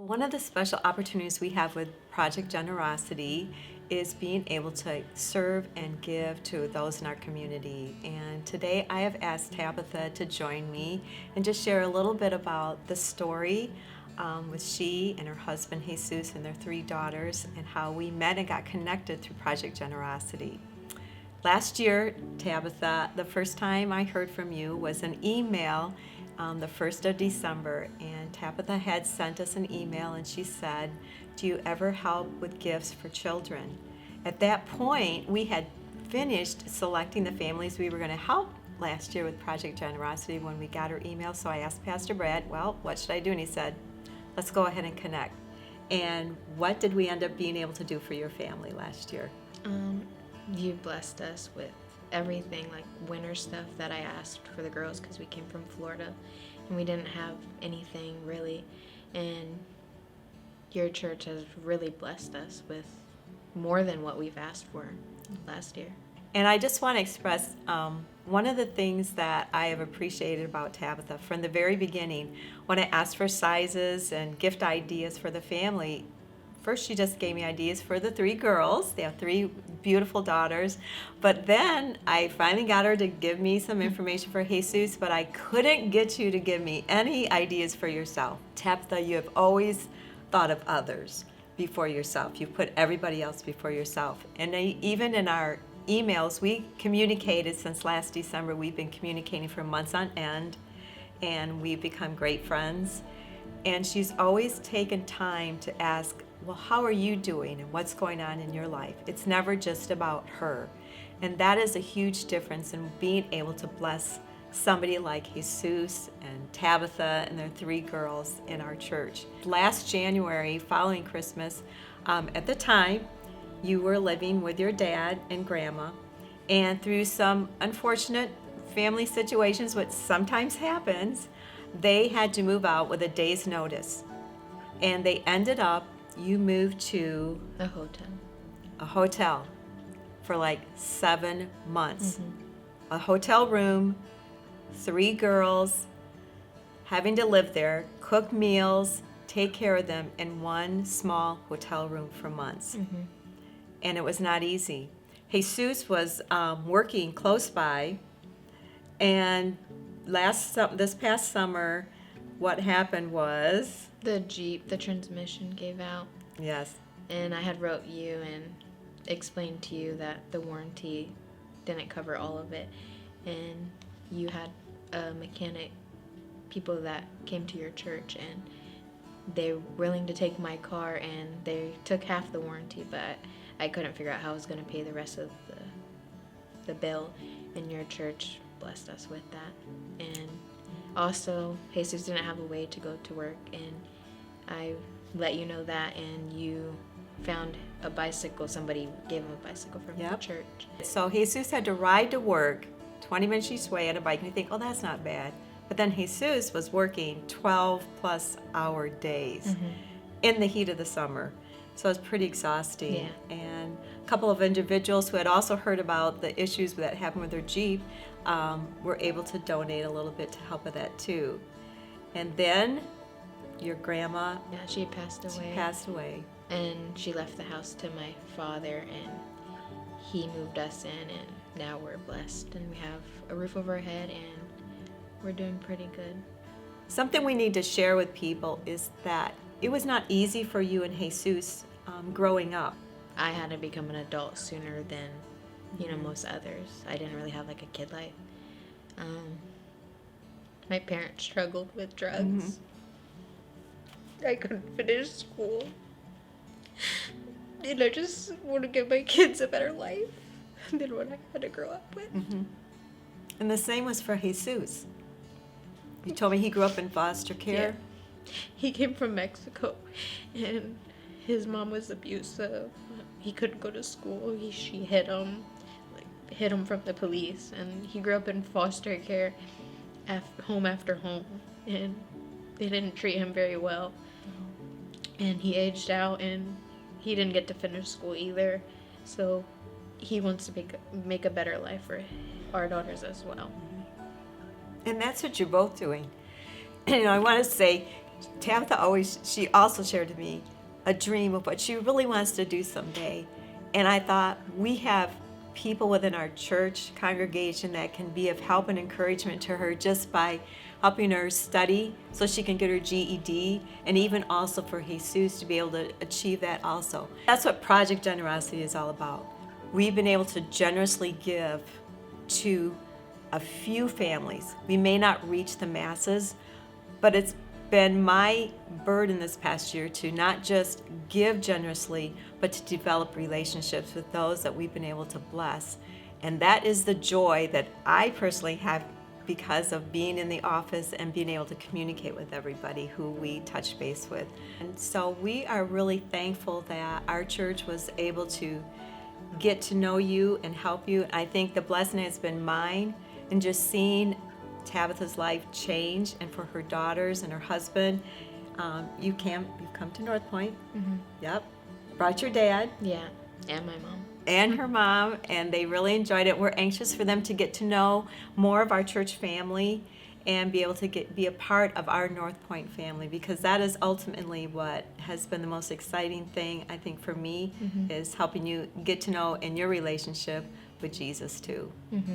One of the special opportunities we have with Project Generosity is being able to serve and give to those in our community. And today I have asked Tabitha to join me and just share a little bit about the story with she and her husband Jesus and their 3 daughters and how we met and got connected through Project Generosity. Last year, Tabitha, the first time I heard from you was an email the 1st of December, and Tabitha had sent us an email and she said, "Do you ever help with gifts for children?" At that point, we had finished selecting the families we were going to help last year with Project Generosity when we got her email. So I asked Pastor Brad, well, what should I do? And he said, let's go ahead and connect. And what did we end up being able to do for your family last year? You blessed us with everything, like winter stuff that I asked for the girls because we came from Florida and we didn't have anything really, and your church has really blessed us with more than what we've asked for last year. And I just want to express one of the things that I have appreciated about Tabitha from the very beginning. When I asked for sizes and gift ideas for the family, first she just gave me ideas for the 3 girls. They have 3 beautiful daughters. But then I finally got her to give me some information for Jesus, but I couldn't get you to give me any ideas for yourself. Tabitha, you have always thought of others before yourself. You put everybody else before yourself. And even in our emails, we communicated since last December. We've been communicating for months on end, and we've become great friends. And she's always taken time to ask, well, how are you doing and what's going on in your life? It's never just about her. And that is a huge difference in being able to bless somebody like Jesus and Tabitha and their 3 girls in our church. Last January, following Christmas, at the time, you were living with your dad and grandma, and through some unfortunate family situations, which sometimes happens, they had to move out with a day's notice. And they ended up, you moved to a hotel for like 7 months. A hotel room, 3 girls, having to live there, cook meals, take care of them in one small hotel room for months. And it was not easy. Jesus was working close by, and this past summer, what happened was The transmission gave out. Yes. And I had wrote you and explained to you that the warranty didn't cover all of it, and you had a mechanic people that came to your church, and they were willing to take my car, and they took half the warranty, but I couldn't figure out how I was going to pay the rest of the bill, and your church blessed us with that. And also, Jesus didn't have a way to go to work, and I let you know that, and you found a bicycle. Somebody gave him a bicycle from the church. So Jesus had to ride to work 20 minutes each way on a bike, and you think, oh, that's not bad. But then Jesus was working 12 plus hour days in the heat of the summer. So it was pretty exhausting. Yeah. And a couple of individuals who had also heard about the issues that happened with their Jeep were able to donate a little bit to help with that too. And then your grandma, she passed away. passed away. And she left the house to my father, and he moved us in, and now we're blessed, and we have a roof over our head, and we're doing pretty good. Something we need to share with people is that it was not easy for you and Jesus growing up. I had to become an adult sooner than, most others. I didn't really have like a kid life. My parents struggled with drugs. I couldn't finish school. And I just want to give my kids a better life than what I had to grow up with. And the same was for Jesus. You told me he grew up in foster care. Yeah. He came from Mexico, and his mom was abusive. He couldn't go to school. She hit him, hid him from the police, and he grew up in foster care, home after home, and they didn't treat him very well. And he aged out, and he didn't get to finish school either. So he wants to make a better life for our daughters as well. And that's what you're both doing. I want to say Tabitha always, she also shared with me a dream of what she really wants to do someday. And I thought, we have people within our church congregation that can be of help and encouragement to her just by helping her study so she can get her GED, and even also for Jesus to be able to achieve that also. That's what Project Generosity is all about. We've been able to generously give to a few families. We may not reach the masses, but it's been my burden this past year to not just give generously, but to develop relationships with those that we've been able to bless. And that is the joy that I personally have because of being in the office and being able to communicate with everybody who we touch base with. And so we are really thankful that our church was able to get to know you and help you. I think the blessing has been mine in just seeing Tabitha's life change, and for her daughters and her husband. You've come to North Point. Mm-hmm. Yep. Brought your dad. Yeah, and my mom. And her mom, and they really enjoyed it. We're anxious for them to get to know more of our church family and be able to be a part of our North Point family, because that is ultimately what has been the most exciting thing, I think, for me, is helping you get to know in your relationship with Jesus too. Mm-hmm.